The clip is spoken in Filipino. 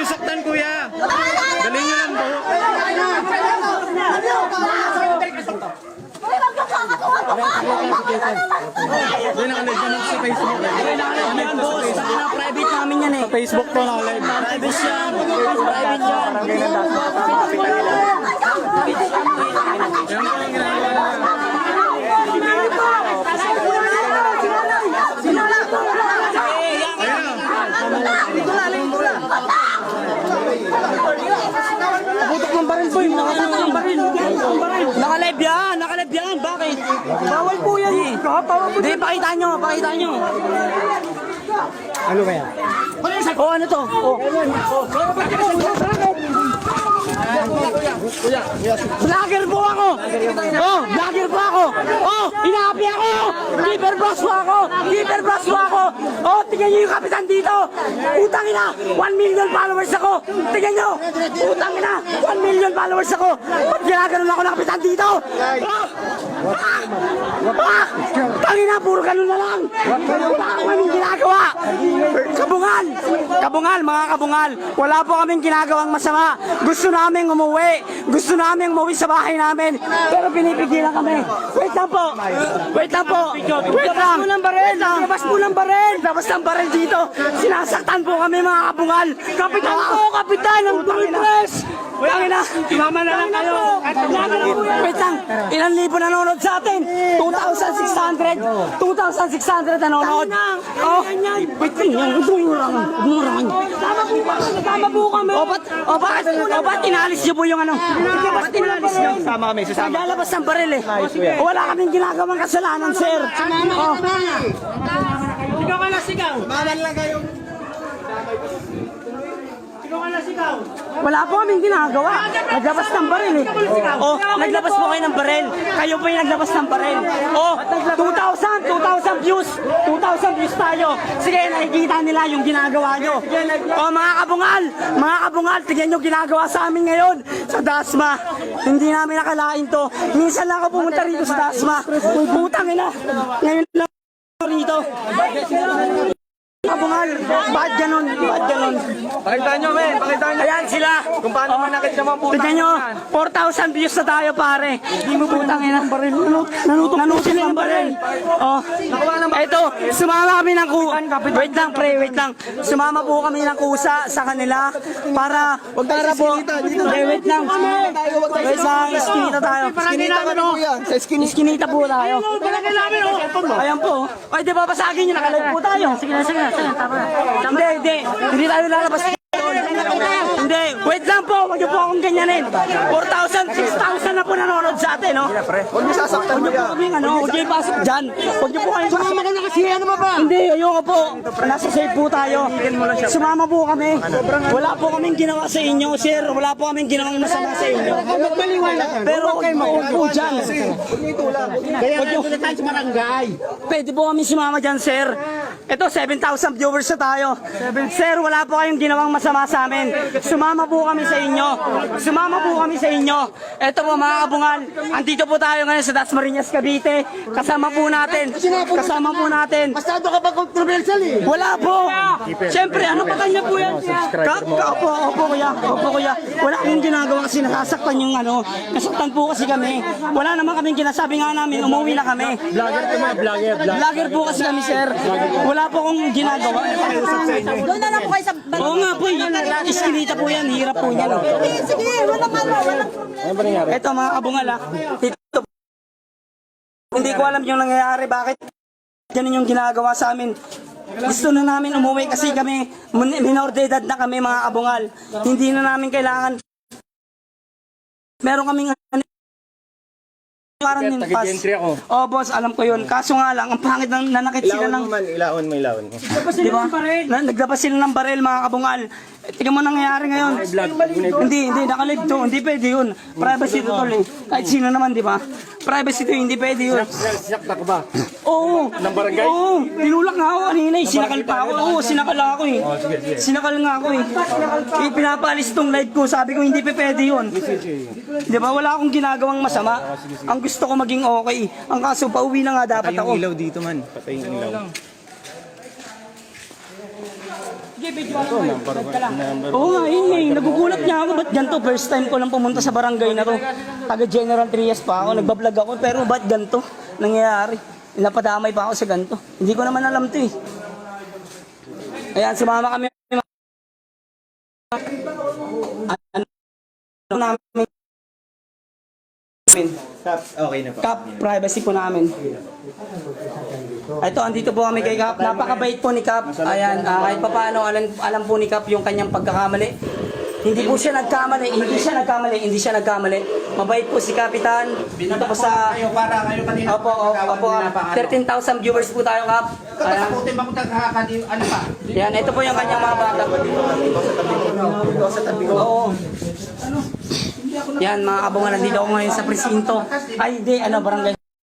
yung saktan, kuya. Galing nyo lang buhok. Hindi nakalive ka sa Facebook. Nakalive yan, boss. Private namin yan eh. Sa Facebook to nakalive. Private yan. Private yan. Yan po ang ginagawa nila. Putok ng baril, boy. Nakaputok ng baril. Nakalive yan. Nakalive yan. Bakit? Bawal po yan. Hindi, pakita nyo. Pakita nyo. Ano kaya? Oh, ano to? Oh. Vlogger po ako! Oh, vlogger po ako! Oh, inaapi ako! Keeper boss po ako! Keeper boss po ako! Oh, tingnan niyo yung kapitan dito! Utang ina! 1 million followers ako! Tingnan niyo! Utang ina! 1 million followers ako! Ba't ginaganon ako ng kapitan dito? Tangina, puro ganun na lang! Wala akong kaming ginagawa! Kabungal! Kabungal, mga kabungal! Wala po kaming ginagawang masama! Gusto namin umuwi! Gusto namin umuwi sa bahay namin! Pero pinipigilan kami! Wait lang po! Wait lang po! Wait lang! Labas po ng baril! Labas ng baril dito! Sinasaktan po kami, mga kabungal! Kapitan po! Kapitan ng Dulipres! Tangina! Mama na lang kayo! Wait lang! Ilan libo nanonood sa atin? 2,600! 2,600 nanonood! Oh! Wait lang! Gumurangan! Tama po kami! O ba't inalis niyo po yung ano? Ba't inalis niyo? Sama kami, sasama. Naglalabas ng baril eh! Wala kaming ginagawang kasalanan, sir! Oh! Sigaw ka na, sigaw! Maman lang kayo. Sigaw ka na, sigaw! Wala po kaming ginagawa. Naglabas ng baril eh. Oh, naglabas po kayo ng baril. Kayo po yung naglabas ng baril. Oh, 2,000 views. 2,000 views tayo. Sige, nakikita nila yung ginagawa nyo. Oh, mga kabungal, tignan nyo ginagawa sa amin ngayon sa Dasma. Hindi namin nakalain to. Minsan lang ako pumunta rito sa Dasma. Putang ina. Ngayon lang rito. Kabungal, bakit ganun? Bakit ganun? Pakita nyo, men. Pakita nyo. Ayan sila. Kung paano manakit naman po. Tignan nyo, 4,000 views na tayo, pare. Hindi mo putang ina. Nanutok ng baril. Oh, eto, sumama kami ng wait lang, pre, wait lang. Sumama po kami ng kusa sa kanila para po. Wait lang. Wait lang, iskinita tayo. Iskinita po tayo. Ayan po. Ay, di ba basagin nyo, nakalive po tayo. Sige na. Hindi tayo lalabas. Hindi, wait lang po, wag niyo po akong ganyanin. 4,000, 6,000 na po nanonood sa atin, no? Huwag niyo sasaktan Huwag niyo po kaming huwag niyo ipasok dyan. Huwag niyo po kayong sumama ka na kasi, ano ba ba? Hindi, ayoko po. Nasa safe po tayo. Sumama po kami. Wala po kaming ginawa sa inyo, sir. Wala po kaming ginawang masama sa inyo. Pero huwag po dyan. Kaya nga doon tayo sa barangay. Pwede po kami sumama dyan, sir. Ito, 7,000 viewers na tayo. Sir, wala po kayong ginawang masama sa amin. Sumama po kami sa inyo. Sumama po kami sa inyo. Ito po, mga kabungal. Andito po tayo ngayon sa Dasmariñas, Cavite. Kasama po natin. Masyado ka ba controversial eh? Wala po. Siyempre, ano pa kanya po yan? Opo, kuya. Wala akong ginagawa kasi nasasaktan yung ano. Nasaktan po kasi kami. Wala naman kaming ginasabi nga namin, umuwi na kami. Vlogger ko mga vlogger. Vlogger po kasi kami, sir. Wala po akong ginagawa. Doon na lang po kayo sa Oo nga po, iskinita po yan. Hirap po yan. Sige, walang problema. Ito mga kabungal Ito. Hindi ko alam yung nangyayari. Bakit ganun yung ginagawa sa amin. Gusto na namin umuwi kasi kami, minor de edad na kami, mga kabungal. Hindi na namin kailangan. Meron kaming parang din pass. Oh, boss, alam ko yun. Kaso nga lang, ang pangit ng nanakit sila ng... Ilawan mo. Diba? Naglabas sila ng baril, mga kabungal. Tingnan mo nangyayari ngayon. Hindi, nakalive to. Hindi pwede yun. Privacy to tol eh. Kahit sino naman, di ba? Privacy to, hindi pwede yun. Sinakta ko ba? Oo. Ng barangay? Oo. Tinulak nga ako kanina eh. Sinakal pa ako. Oo, sinakal ako eh. Sinakal nga ako eh. Pinapalis tong live ko. Sabi ko, hindi pwede yun. Di ba? Wala akong ginagawang masama. Ang gusto ko maging okay. Ang kaso, pauwi na nga dapat ako. Ilaw dito man. Patay yung ilaw. Oo nga, yun nga. Nagugulat niya ako. Ba't ganito? First time ko lang pumunta sa barangay na to. Taga General Trias pa ako. Nagbablog ako. Pero ba't ganito nangyayari? Napadamay pa ako sa ganito. Hindi ko naman alam to eh. Ayan, sumama kami. Ano namin? Okay na po. Kap, privacy po namin. Ito, andito po kami kay Kap. Napakabait po ni Kap. Ayan, kahit pa paano, alam po ni Kap yung kanyang pagkakamali. Hindi po siya nagkamali, hindi siya nagkamali. Mabait po si Kapitan. Dito po sa... Para kayo kanina. Opo, 13,000 viewers po tayo, Kap. Ayan. Takutin ba kung tagakakadi, ano pa? Yan, ito po yung kanyang mga bata. Oo. Yan, mga kabungan, nandito ako ngayon sa presinto. Ay, hindi, barangay.